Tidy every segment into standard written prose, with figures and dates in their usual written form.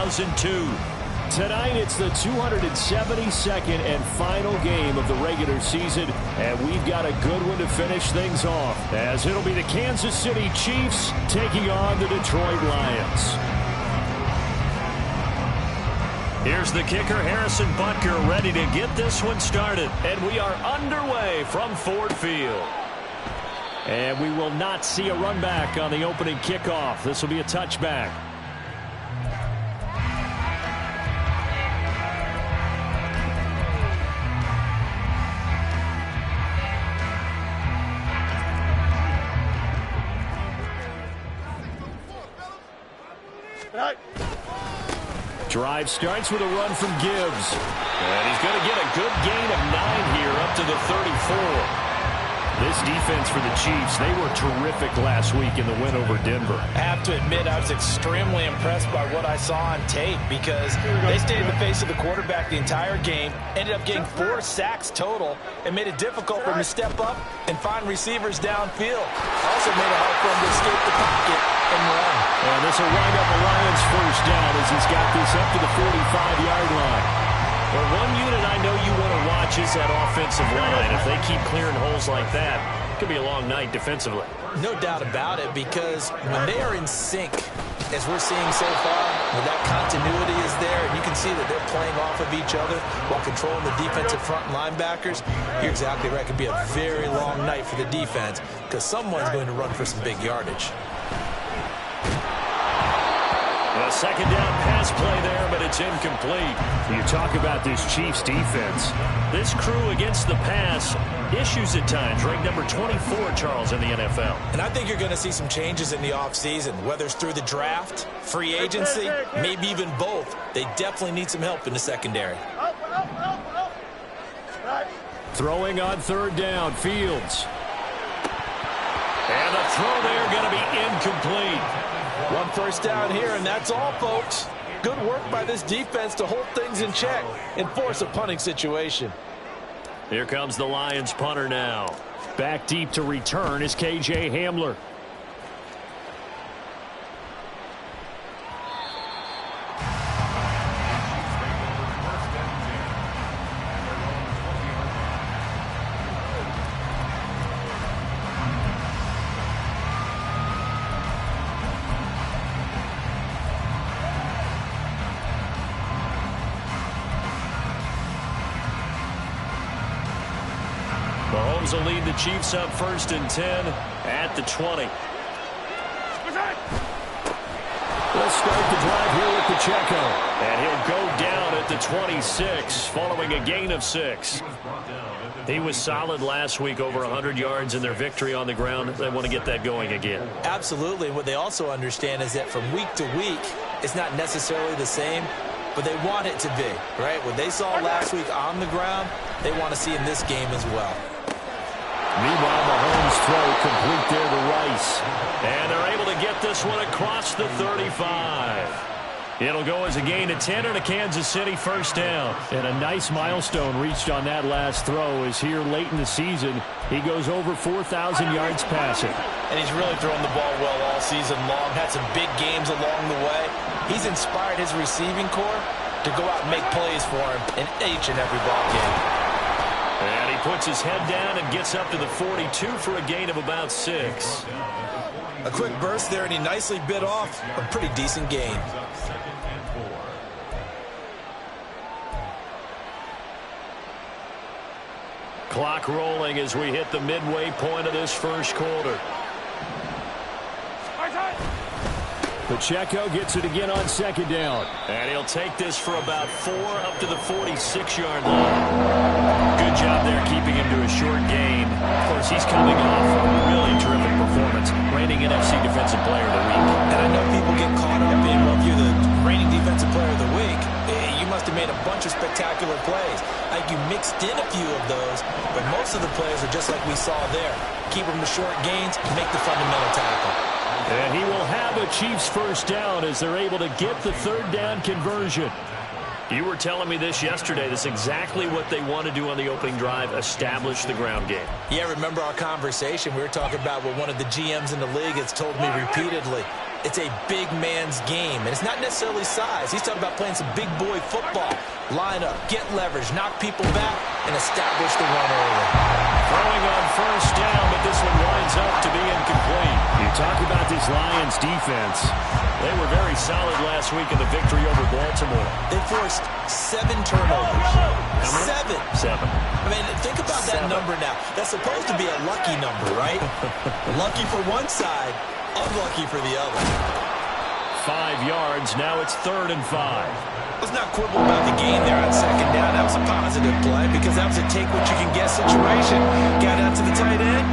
2002. Tonight, it's the 272nd and final game of the regular season, and we've got a good one to finish things off, as it'll be the Kansas City Chiefs taking on the Detroit Lions. Here's the kicker, Harrison Butker, ready to get this one started. And we are underway from Ford Field. And we will not see a run back on the opening kickoff. This will be a touchback. Drive starts with a run from Gibbs. And he's going to get a good gain of 9 here up to the 34. This defense for the Chiefs, they were terrific last week in the win over Denver. I have to admit, I was extremely impressed by what I saw on tape because they stayed in the face of the quarterback the entire game, ended up getting 4 sacks total, and made it difficult for him to step up and find receivers downfield. Also made it hard for him to escape the pocket and run. And this will wind up the Lions' first down as he's got this up to the 45-yard line. Well, one unit I know you want to watch is that offensive line. If they keep clearing holes like that, it could be a long night defensively. No doubt about it, because when they are in sync, as we're seeing so far, when that continuity is there, and you can see that they're playing off of each other while controlling the defensive front linebackers, you're exactly right. It could be a very long night for the defense because someone's going to run for some big yardage. A second down pass play there, but it's incomplete. You talk about this Chiefs defense. This crew against the pass, issues at times, ranked number 24, Charles, in the NFL. And I think you're going to see some changes in the offseason, whether it's through the draft, free agency, maybe even both. They definitely need some help in the secondary. Throwing on third down, Fields. And the throw there going to be incomplete. One first down here, and that's all, folks. Good work by this defense to hold things in check and force a punting situation. Here comes the Lions punter now. Back deep to return is KJ Hamler. Mahomes will lead the Chiefs up 1st and 10 at the 20. Let's start the drive here with Pacheco. And he'll go down at the 26 following a gain of 6. He was solid last week, over 100 yards in their victory on the ground. They want to get that going again. Absolutely. What they also understand is that from week to week, it's not necessarily the same, but they want it to be, right? What they saw last week on the ground, they want to see in this game as well. Meanwhile, Mahomes' throw complete there to Rice. And they're able to get this one across the 35. It'll go as a gain of 10 and a Kansas City first down. And a nice milestone reached on that last throw is here late in the season. He goes over 4,000 yards passing. And he's really thrown the ball well all season long. Had some big games along the way. He's inspired his receiving corps to go out and make plays for him in each and every ball game. And he puts his head down and gets up to the 42 for a gain of about 6. A quick burst there, and he nicely bit off a pretty decent gain. Clock rolling as we hit the midway point of this first quarter. Pacheco gets it again on second down. And he'll take this for about 4 up to the 46-yard line. Good job there keeping him to a short gain. Of course, he's coming off a really terrific performance, reigning NFC Defensive Player of the Week. And I know people get caught up in, well, if you're the reigning Defensive Player of the Week, you must have made a bunch of spectacular plays. I think you mixed in a few of those, but most of the plays are just like we saw there. Keep them to short gains, make the fundamental tackle. And he will have a Chiefs first down as they're able to get the third down conversion. You were telling me this yesterday. That's exactly what they want to do on the opening drive, establish the ground game. Yeah, remember our conversation? We were talking about what one of the GMs in the league has told me repeatedly. it's a big man's game. And it's not necessarily size. He's talking about playing some big boy football. Line up, get leverage, knock people back, and establish the run early. Throwing on first down, but this one winds up to be incomplete. You talk about this Lions defense. They were very solid last week in the victory over Baltimore. They forced 7 turnovers. 7. I mean, think about that number now. That's supposed to be a lucky number, right? Lucky for one side, unlucky for the other. 5 yards. Now it's 3rd and 5. Let's not quibble about the game there on 2nd down. That was a positive play because that was a take-what-you-can-get situation. Got out to the tight end.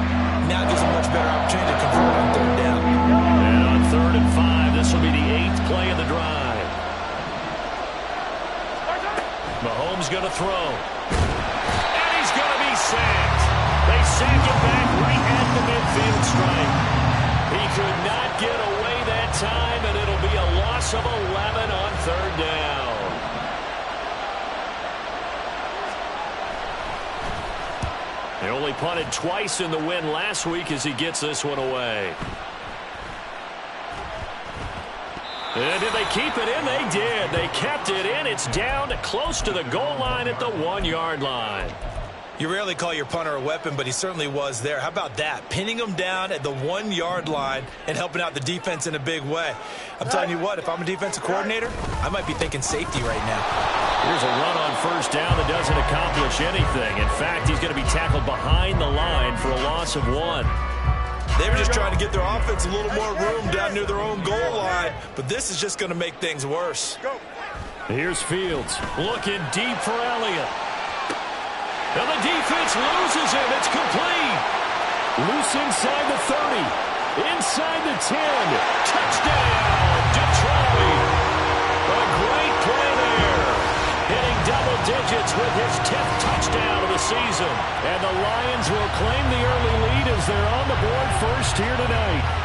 Now gives a much better opportunity to convert on 3rd down. And on 3rd and 5, this will be the 8th play of the drive. Mahomes going to throw. And he's going to be sacked. They sack him back right at the midfield stripe. He could not get away that time, and it'll be a loss of 11 on 3rd down. They only punted twice in the win last week as he gets this one away. And did they keep it in? They did. They kept it in. It's down close to the goal line at the 1-yard line. You rarely call your punter a weapon, but he certainly was there. How about that? Pinning him down at the 1-yard line and helping out the defense in a big way. I'm telling you what, if I'm a defensive coordinator, I might be thinking safety right now. Here's a run on first down that doesn't accomplish anything. In fact, he's going to be tackled behind the line for a loss of 1. They were just trying to get their offense a little more room down near their own goal line, but this is just going to make things worse. Here's Fields looking deep for Elliott. And the defense loses him. It's complete. Loose inside the 30. Inside the 10. Touchdown, Detroit. A great play there. Hitting double digits with his 10th touchdown of the season. And the Lions will claim the early lead as they're on the board first here tonight.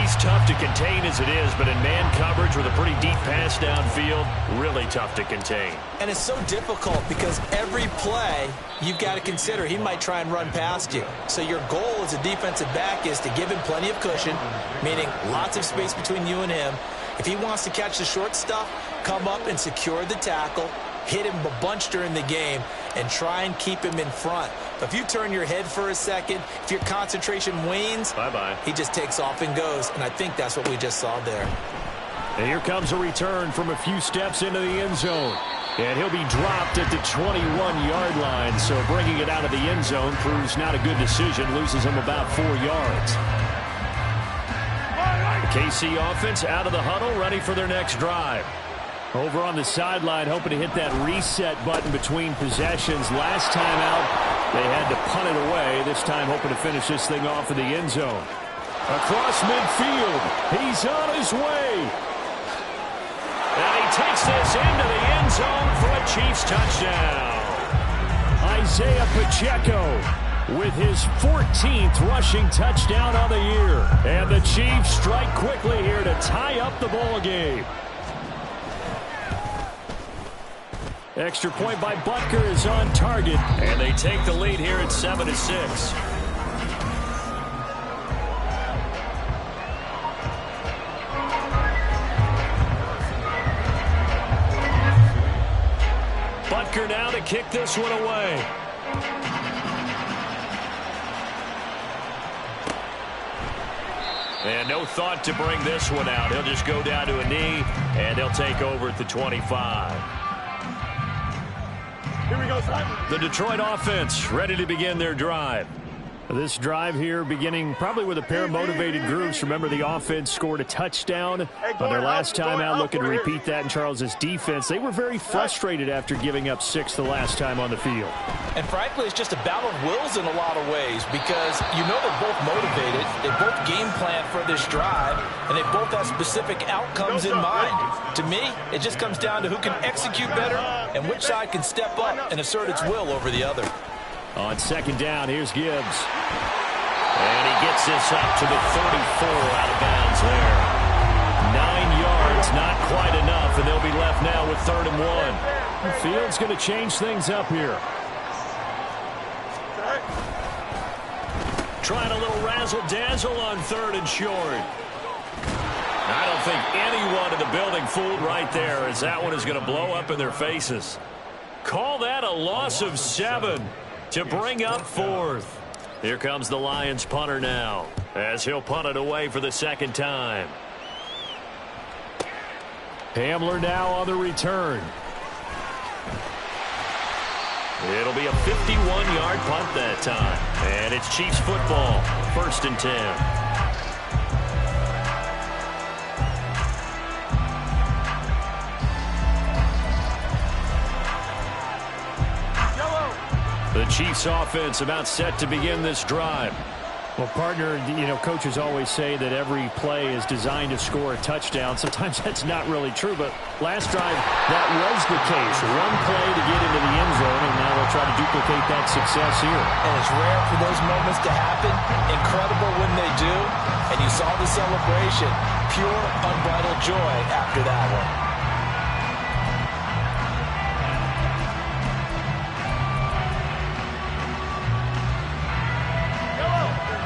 He's tough to contain as it is, but in man coverage with a pretty deep pass downfield, really tough to contain. And it's so difficult because every play you've got to consider he might try and run past you. So your goal as a defensive back is to give him plenty of cushion, meaning lots of space between you and him. If he wants to catch the short stuff, come up and secure the tackle, hit him a bunch during the game, and try and keep him in front. But if you turn your head for a second, if your concentration wanes, bye-bye. He just takes off and goes, and I think that's what we just saw there. And here comes a return from a few steps into the end zone. And he'll be dropped at the 21-yard line, so bringing it out of the end zone proves not a good decision, loses him about 4 yards. The KC offense out of the huddle, ready for their next drive. Over on the sideline, hoping to hit that reset button between possessions. Last time out, they had to punt it away. This time, hoping to finish this thing off in the end zone. Across midfield, he's on his way. And he takes this into the end zone for a Chiefs touchdown. Isaiah Pacheco with his 14th rushing touchdown on the year. And the Chiefs strike quickly here to tie up the ball game. Extra point by Butker is on target, and they take the lead here at 7-6. Butker now to kick this one away. And no thought to bring this one out. He'll just go down to a knee, and they'll take over at the 25. Here we go, the Detroit offense ready to begin their drive. This drive here beginning probably with a pair of motivated groups. Remember, the offense scored a touchdown on their last time out. Looking to repeat that in Charles's defense. They were very frustrated after giving up 6 the last time on the field. And frankly, it's just a battle of wills in a lot of ways because you know they're both motivated. They both game plan for this drive, and they both have specific outcomes in mind. To me, it just comes down to who can execute better and which side can step up and assert its will over the other. On second down, here's Gibbs. And he gets this up to the 34 out of bounds there. 9 yards, not quite enough, and they'll be left now with 3rd and 1. Fields going to change things up here. Trying a little razzle-dazzle on 3rd and short. don't think anyone in the building fooled right there, as that one is going to blow up in their faces. Call that a loss of 7 to bring up 4th. Here comes the Lions punter now, as he'll punt it away for the second time. Hamler now on the return. It'll be a 51-yard punt that time. And it's Chiefs football, 1st and 10. The Chiefs offense about set to begin this drive. Well, partner, coaches always say that every play is designed to score a touchdown. Sometimes that's not really true, but last drive, that was the case. One play to get into the end zone, and now they'll try to duplicate that success here. And it's rare for those moments to happen. Incredible when they do. And you saw the celebration. Pure, unbridled joy after that one.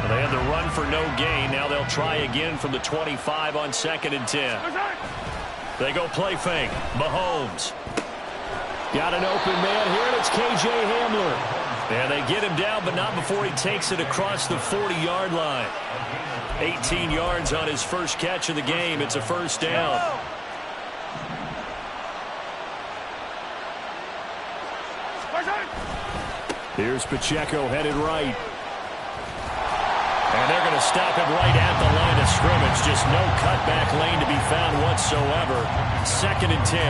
They had the run for no gain. Now they'll try again from the 25 on 2nd and 10. They go play fake. Mahomes. Got an open man here, and it's K.J. Hamler. And they get him down, but not before he takes it across the 40-yard line. 18 yards on his first catch of the game. It's a first down. Here's Pacheco headed right. And they're going to stop him right at the line of scrimmage. Just no cutback lane to be found whatsoever. 2nd and 10.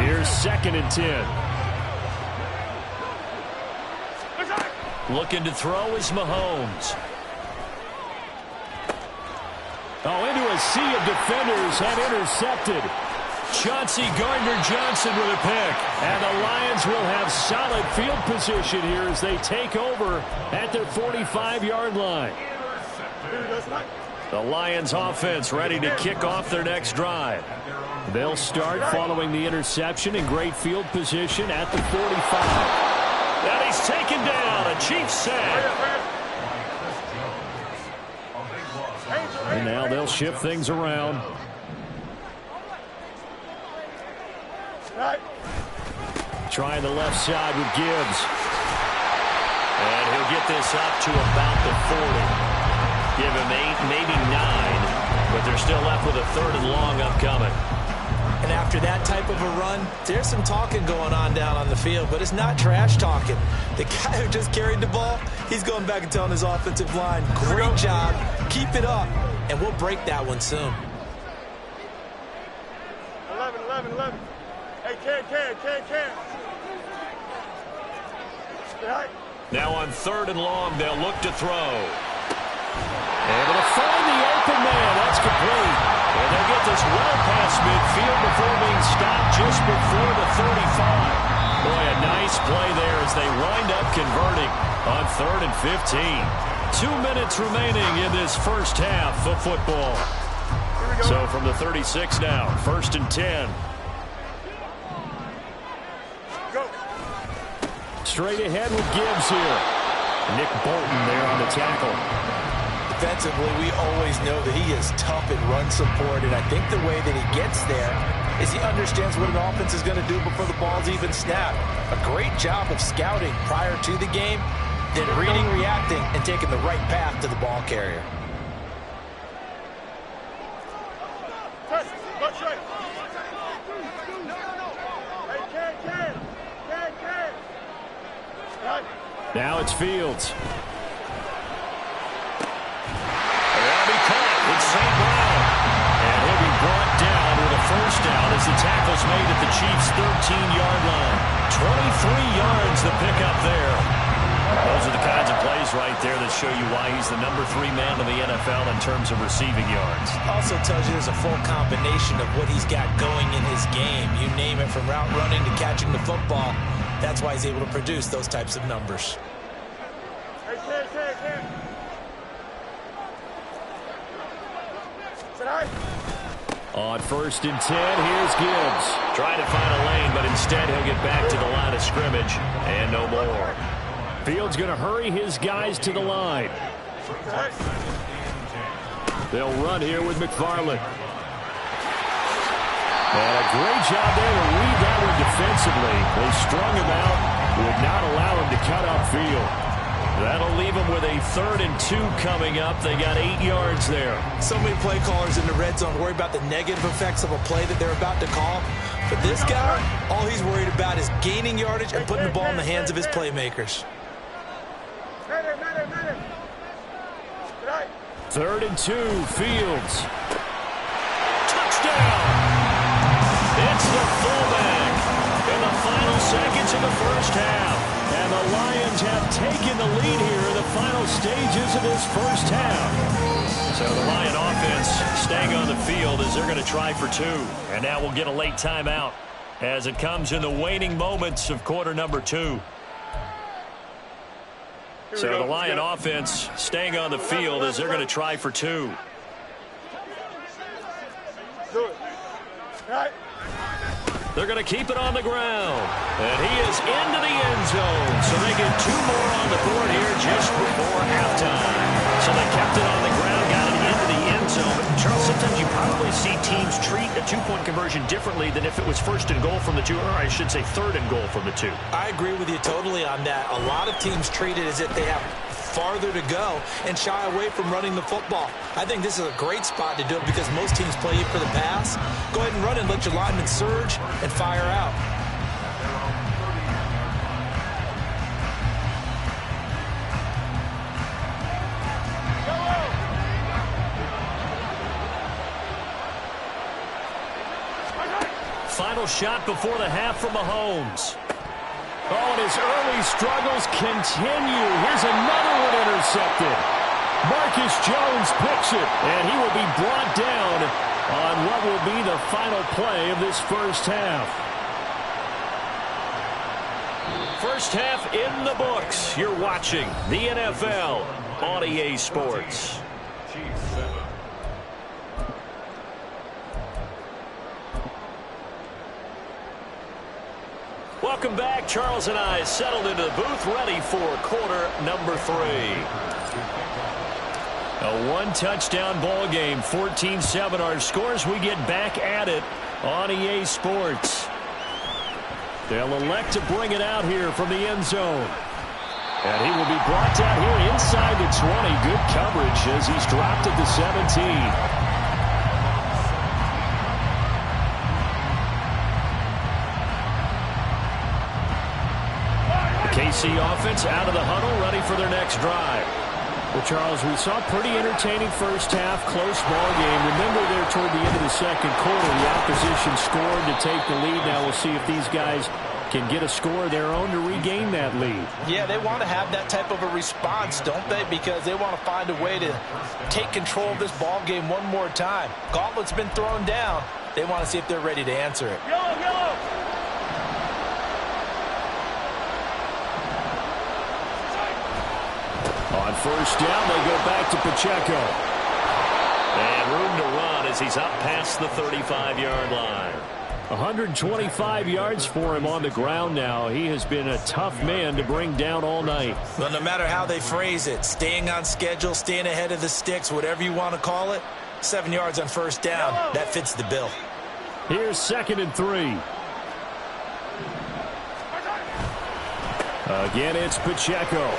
Here's 2nd and 10. Looking to throw is Mahomes. Into a sea of defenders and intercepted. Chauncey Gardner-Johnson with a pick. And the Lions will have solid field position here as they take over at their 45-yard line. The Lions offense ready to kick off their next drive. They'll start following the interception in great field position at the 45. And he's taken down. A Chiefs sack. And now they'll shift things around. Trying the left side with Gibbs. And he'll get this up to about the 40. Give him 8, maybe 9. But they're still left with a 3rd and long upcoming. And after that type of a run, there's some talking going on down on the field, but it's not trash talking. The guy who just carried the ball, he's going back and telling his offensive line, great job, keep it up, and we'll break that one soon. 11. Hey, Ken. Now on 3rd and long, they'll look to throw. Able to find the open man. That's complete. And they'll get this well past midfield before being stopped just before the 35. Boy, a nice play there as they wind up converting on 3rd and 15. 2 minutes remaining in this first half of football. So from the 36 now, 1st and 10. Straight ahead with Gibbs here. Nick Bolton there on the tackle. Defensively, we always know that he is tough in run support, and I think the way that he gets there is he understands what an offense is going to do before the ball's even snapped. A great job of scouting prior to the game, then reading, reacting, and taking the right path to the ball carrier. Now it's Fields. That'll be caught. It's St. Brown. And he'll be brought down with a first down as the tackle's made at the Chiefs' 13-yard line. 23 yards the pickup there. Those are the kinds of plays right there that show you why he's the number 3 man in the NFL in terms of receiving yards. Also tells you there's a full combination of what he's got going in his game. You name it, from route running to catching the football. That's why he's able to produce those types of numbers. On 1st and 10, here's Gibbs. Trying to find a lane, but instead he'll get back to the line of scrimmage and no more. Fields going to hurry his guys to the line. They'll run here with McFarland. And a great job there to read that one defensively. They strung him out, would not allow him to cut upfield. That'll leave them with a 3rd and 2 coming up. They got 8 yards there. So many play callers in the red zone worry about the negative effects of a play that they're about to call. But this guy, all he's worried about is gaining yardage and putting the ball in the hands of his playmakers. 3rd and 2, Fields. Touchdown! It's the fullback in the final seconds of the first half. And the Lions have taken the lead here in the final stages of this first half. So the Lion offense staying on the field as they're going to try for 2. And now we'll get a late timeout as it comes in the waning moments of quarter number 2. So the Lion offense staying on the field as they're going to try for 2. They're going to keep it on the ground. And he is into the end zone. So they get 2 more on the board here just before halftime. So they kept it on the ground, got it into the end zone. Charles, sometimes you probably see teams treat a 2-point conversion differently than if it was 1st and goal from the 2, or I should say 3rd and goal from the 2. I agree with you totally on that. A lot of teams treat it as if they have farther to go and shy away from running the football. I think this is a great spot to do it because most teams play you for the pass. Go ahead and run and let your linemen surge and fire out. Final shot before the half from Mahomes. Oh, and his early struggles continue. Here's another one intercepted. Marcus Jones picks it, and he will be brought down on what will be the final play of this first half. First half in the books. You're watching the NFL on EA Sports. Welcome back. Charles and I settled into the booth, ready for quarter number 3. A 1-touchdown ball game, 14-7 our scores. We get back at it on EA Sports. They'll elect to bring it out here from the end zone. And he will be brought down here inside the 20. Good coverage as he's dropped at the 17. KC offense out of the huddle, ready for their next drive. Well, Charles, we saw a pretty entertaining first half, close ball game. Remember there toward the end of the second quarter, the opposition scored to take the lead. Now we'll see if these guys can get a score of their own to regain that lead. Yeah, they want to have that type of a response, don't they? Because they want to find a way to take control of this ball game one more time. Gauntlet's been thrown down. They want to see if they're ready to answer it. Yellow! On first down, they go back to Pacheco. And room to run as he's up past the 35-yard line. 125 yards for him on the ground now. He has been a tough man to bring down all night. Well, no matter how they phrase it, staying on schedule, staying ahead of the sticks, whatever you want to call it, 7 yards on first down, that fits the bill. Here's 2nd and 3. Again, it's Pacheco.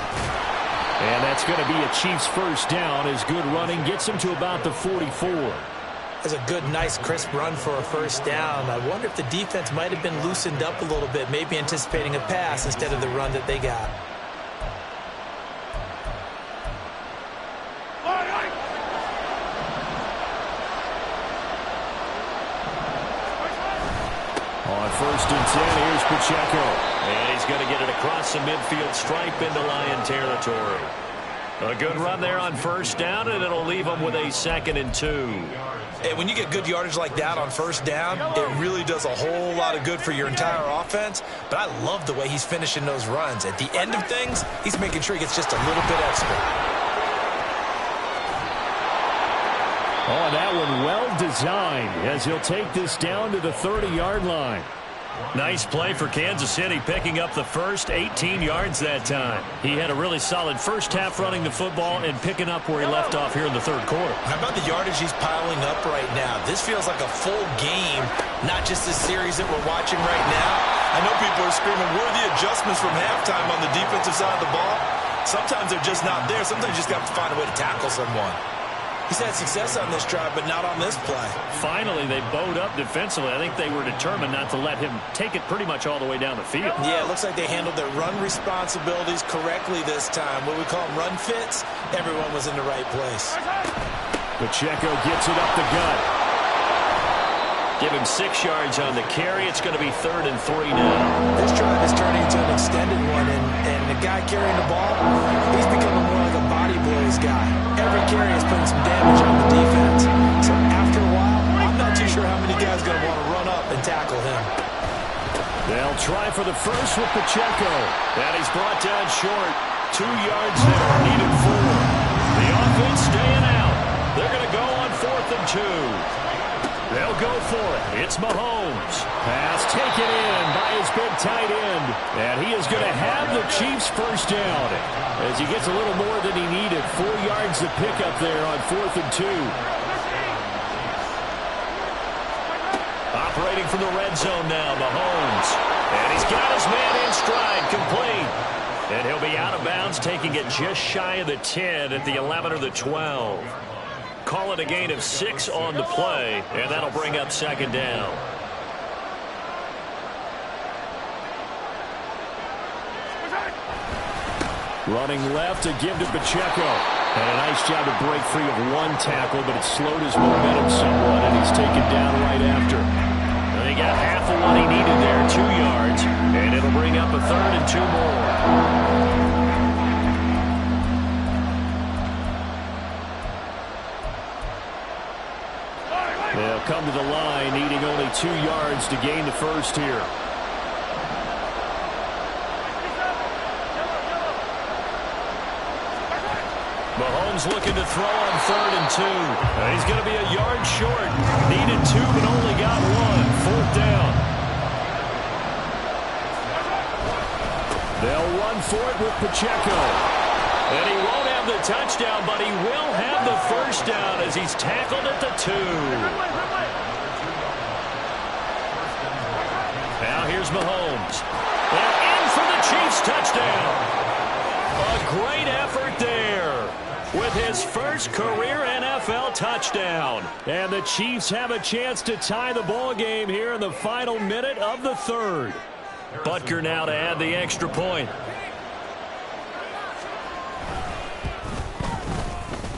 And that's going to be a Chiefs first down as good running gets him to about the 44. That's a good, nice, crisp run for a first down. I wonder if the defense might have been loosened up a little bit, maybe anticipating a pass instead of the run that they got. On 1st and 10, here's Pacheco. And he's going to get it across the midfield stripe into Lion territory. A good run there on first down, and it'll leave him with a 2nd and 2. And when you get good yardage like that on first down, it really does a whole lot of good for your entire offense. But I love the way he's finishing those runs. At the end of things, he's making sure he gets just a little bit extra. Oh, that one well designed as he'll take this down to the 30-yard line. Nice play for Kansas City, picking up the first 18 yards that time. He had a really solid first half running the football and picking up where he left off here in the third quarter. How about the yardage he's piling up right now? This feels like a full game, not just a series that we're watching right now. I know people are screaming, where are the adjustments from halftime on the defensive side of the ball? Sometimes they're just not there. Sometimes you just got to find a way to tackle someone. He's had success on this drive, but not on this play. Finally, they bowed up defensively. I think they were determined not to let him take it pretty much all the way down the field. Yeah, it looks like they handled their run responsibilities correctly this time. What we call them run fits, everyone was in the right place. Pacheco gets it up the gut. Give him 6 yards on the carry. It's going to be 3rd and 3 now. This drive is turning into an extended one, and the guy carrying the ball, he's becoming more like a body blows guy. Every carry is putting some damage on the defense. So after a while, I'm not too sure how many guys are going to want to run up and tackle him. They'll try for the first with Pacheco. And he's brought down short. 2 yards there, needed 4. The offense staying out. They're going to go on 4th and 2. They'll go for it. It's Mahomes. Pass taken in by his big tight end. And he is going to have the Chiefs first down as he gets a little more than he needed. 4 yards to pick up there on 4th and 2. Operating from the red zone now, Mahomes. And he's got his man in stride, complete. And he'll be out of bounds, taking it just shy of the 10 at the 11 or the 12. Call it a gain of 6 on the play, and that'll bring up 2nd down. Running left to give to Pacheco. And a nice job to break free of 1 tackle, but it slowed his momentum somewhat, and he's taken down right after. And he got half of what he needed there, 2 yards, and it'll bring up a 3rd and 2 more. They'll come to the line, needing only 2 yards to gain the first here. Mahomes looking to throw on 3rd and 2. He's going to be a yard short. Needed 2, but only got 1. 4th down. They'll run for it with Pacheco. And he won't have the touchdown, but he will have the first down as he's tackled at the 2. Now here's Mahomes. And in for the Chiefs touchdown. A great effort there with his first career NFL touchdown. And the Chiefs have a chance to tie the ball game here in the final minute of the 3rd. Butker now to add the extra point.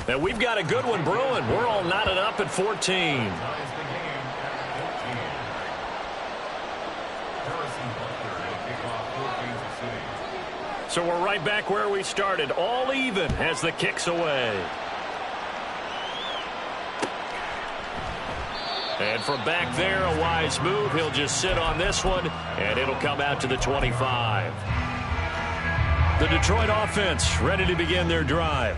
And we've got a good one brewing. We're all knotted up at 14. So we're right back where we started. All even as the kick's away. And from back there, a wise move. He'll just sit on this one, and it'll come out to the 25. The Detroit offense ready to begin their drive.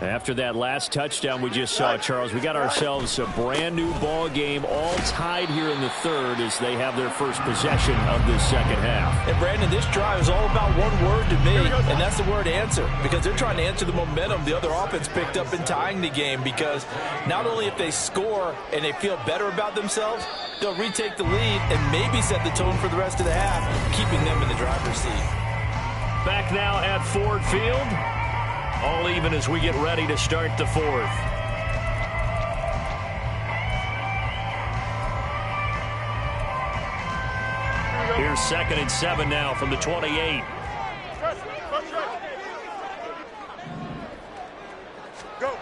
After that last touchdown we just saw, Charles, we got ourselves a brand new ball game, all tied here in the 3rd as they have their first possession of this 2nd half. And Brandon, this drive is all about one word to me, and that's the word answer, because they're trying to answer the momentum the other offense picked up in tying the game, because not only if they score and they feel better about themselves, they'll retake the lead and maybe set the tone for the rest of the half, keeping them in the driver's seat. Back now at Ford Field. All even as we get ready to start the 4th. Here's 2nd and 7 now from the 28. Go.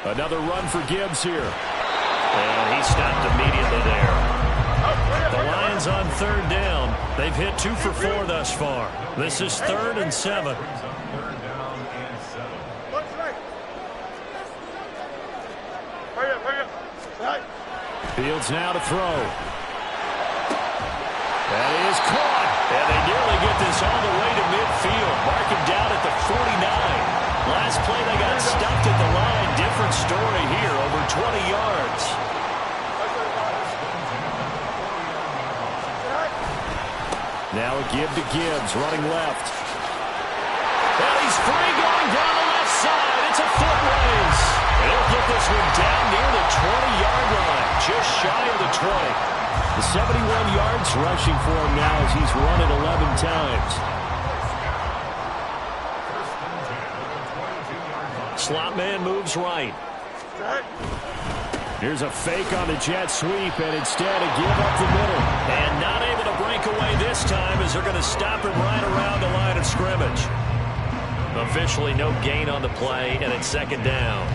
Another run for Gibbs here. And he stopped immediately there. The Lions on 3rd down. They've hit 2 for 4 thus far. This is 3rd and 7. Fields now to throw. That is caught. And they nearly get this all the way to midfield. Mark him down at the 49. Last play they got stuffed at the line. Different story here. Over 20 yards. Now a give to Gibbs, running left. And he's free going down the left side. It's a foot race. And he'll get this one down near the 20-yard line, just shy of the 20. The 71 yards rushing for him now as he's run it 11 times. Slot man moves right. Here's a fake on the jet sweep, and instead a give up the middle. And not able to break away this time as they're going to stop him right around the line of scrimmage. Officially no gain on the play, and it's second down.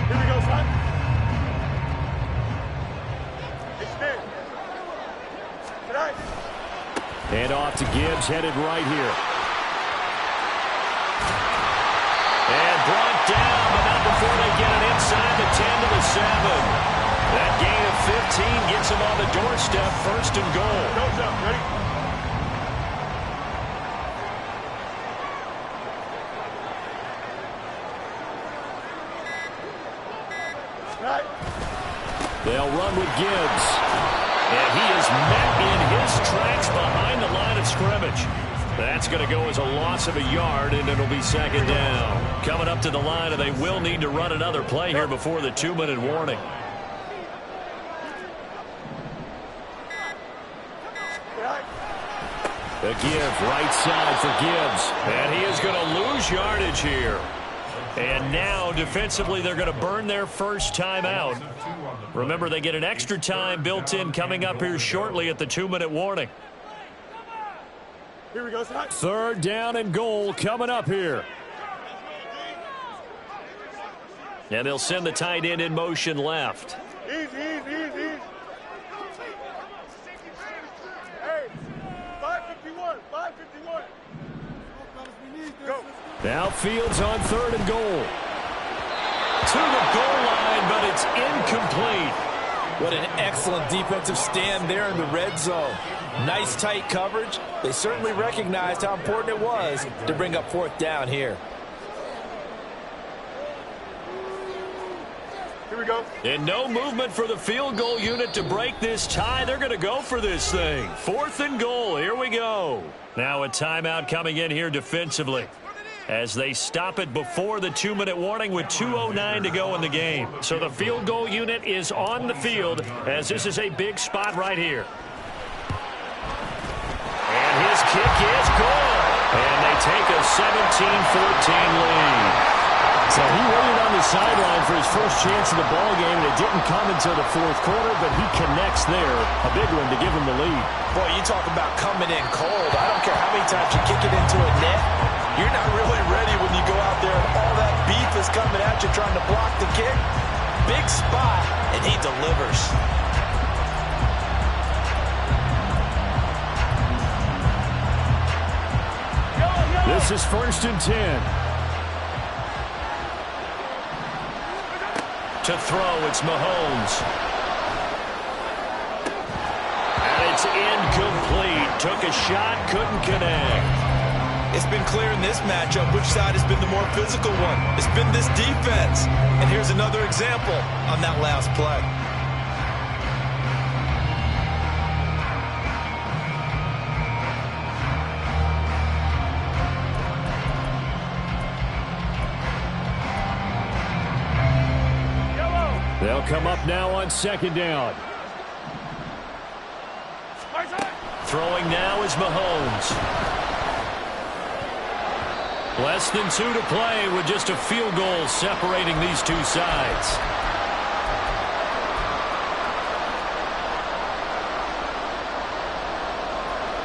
Here we go, son. Extend. Tonight. And off to Gibbs, headed right here. And brought down, but not before they get it inside the 10 to the 7. That gain of 15 gets him on the doorstep, first and goal. Go, jump. Ready? Right. They'll run with Gibbs. And he is met in his tracks behind the line of scrimmage. That's going to go as a loss of a yard, and it'll be second down. Coming up to the line, and they will need to run another play here before the 2-minute warning. A give, right side for Gibbs. And he is going to lose yardage here. And now, defensively, they're going to burn their first timeout. Remember, they get an extra time built in coming up here shortly at the 2-minute warning. Here we go, son. Third down and goal coming up here. And they'll send the tight end in motion left. Easy, easy, easy. Hey, 551, 551. Go. Now Fields on third and goal. To the goal line, but it's incomplete. What an excellent defensive stand there in the red zone. Nice tight coverage. They certainly recognized how important it was to bring up fourth down here. Here we go. And no movement for the field goal unit to break this tie. They're going to go for this thing. Fourth and goal. Here we go. Now a timeout coming in here defensively as they stop it before the 2-minute warning with 2:09 to go in the game. So the field goal unit is on the field as this is a big spot right here. And his kick is good. And they take a 17-14 lead. So he waited on the sideline for his first chance of the ball game, and it didn't come until the fourth quarter, but he connects there. A big one to give him the lead. Boy, you talk about coming in cold. I don't care how many times you kick it into a net. You're not really ready when you go out there and all that beef is coming at you trying to block the kick. Big spot, and he delivers. This is first and 10. To throw, it's Mahomes. And it's incomplete. Took a shot, couldn't connect. It's been clear in this matchup which side has been the more physical one. It's been this defense. And here's another example on that last play. They'll come up now on second down. Throwing now is Mahomes. Less than 2 to play with just a field goal separating these two sides.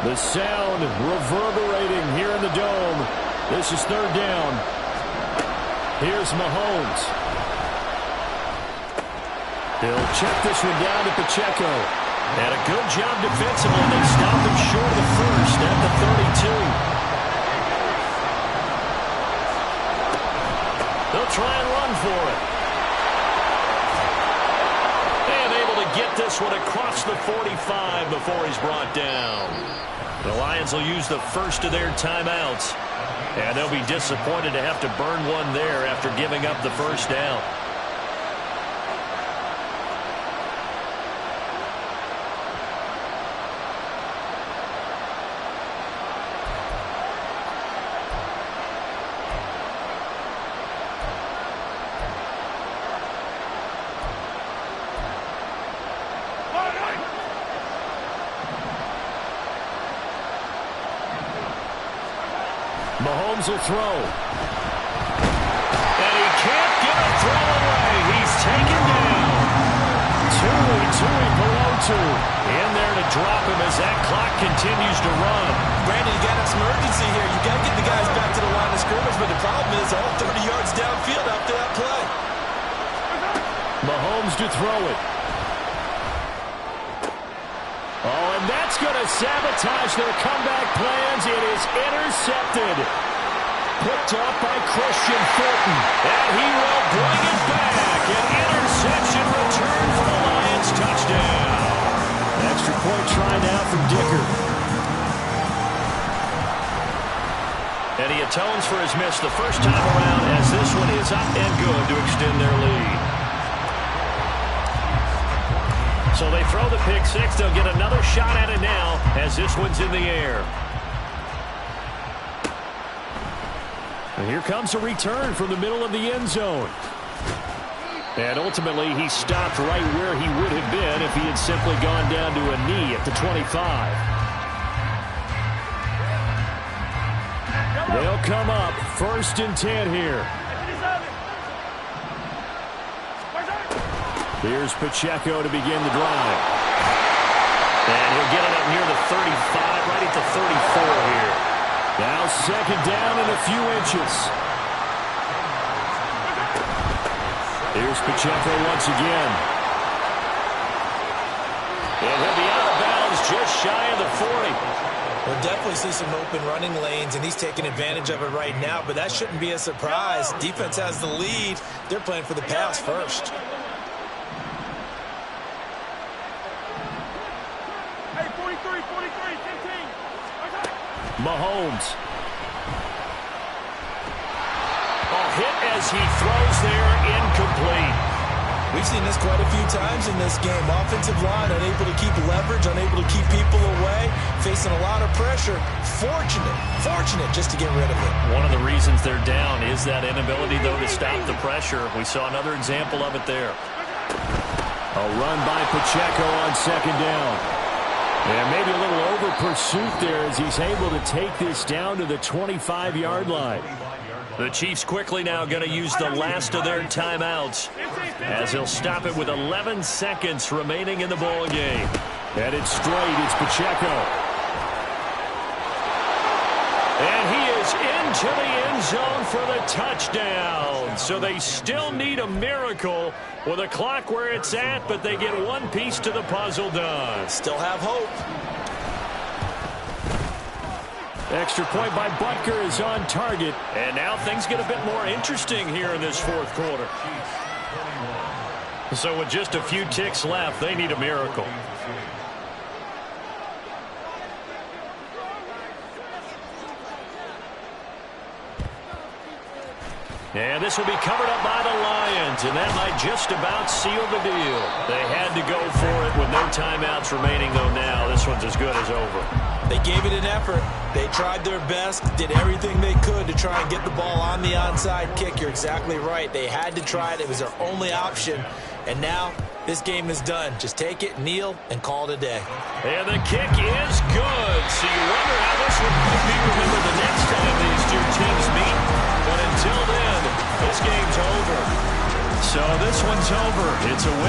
The sound reverberating here in the dome. This is third down. Here's Mahomes. He'll check this one down to Pacheco. And a good job defensively. They stop him short of the first at the 32. They'll try and run for it. And able to get this one across the 45 before he's brought down. The Lions will use the first of their timeouts. And they'll be disappointed to have to burn one there after giving up the first down. Mahomes will throw. And he can't get a throw away. He's taken down. Tui below 2. In there to drop him as that clock continues to run. Brandon, you got some urgency here. You got to get the guys back to the line of scrimmage, but the problem is all 30 yards downfield after that play. Mahomes to throw it. Oh, and that's going to sabotage their comeback plans. It is intercepted. Picked up by Christian Fulton. And he will bring it back. An interception return for the Lions. Touchdown. Extra point try now from Dicker. And he atones for his miss the first time around as this one is up and good to extend their lead. So they throw the pick six. They'll get another shot at it now as this one's in the air. And here comes a return from the middle of the end zone. And ultimately, he stopped right where he would have been if he had simply gone down to a knee at the 25. They'll come up 1st and 10 here. Here's Pacheco to begin the drive. And he'll get it up near the 35, right at the 34 here. Now 2nd down and a few inches. Here's Pacheco once again. And he'll be out of bounds just shy of the 40. We'll definitely see some open running lanes, and he's taking advantage of it right now, but that shouldn't be a surprise. Defense has the lead. They're playing for the pass first. Hey, 43, 15. Mahomes. Hit as he throws there, incomplete. We've seen this quite a few times in this game. Offensive line unable to keep leverage, unable to keep people away, facing a lot of pressure. Fortunate just to get rid of it. One of the reasons they're down is that inability, though, to stop the pressure. We saw another example of it there. A run by Pacheco on 2nd down. And maybe a little over pursuit there as he's able to take this down to the 25-yard line. The Chiefs quickly now going to use the last of their timeouts as they'll stop it with 11 seconds remaining in the ball game. Headed straight, it's Pacheco. And he is into the end zone for the touchdown. So they still need a miracle with a clock where it's at, but they get one piece to the puzzle done. Still have hope. Extra point by Butker is on target. And now things get a bit more interesting here in this 4th quarter. So with just a few ticks left, they need a miracle. And this will be covered up by the Lions, and that might just about seal the deal. They had to go for it with no timeouts remaining, though now this one's as good as over. They gave it an effort. They tried their best, did everything they could to try and get the ball on the onside kick. You're exactly right. They had to try it. It was their only option. And now this game is done. Just take it, kneel, and call it a day. And the kick is good. So you wonder how this one might be remembered the next time these two teams meet. But until then, this game's over. So this one's over. It's a win.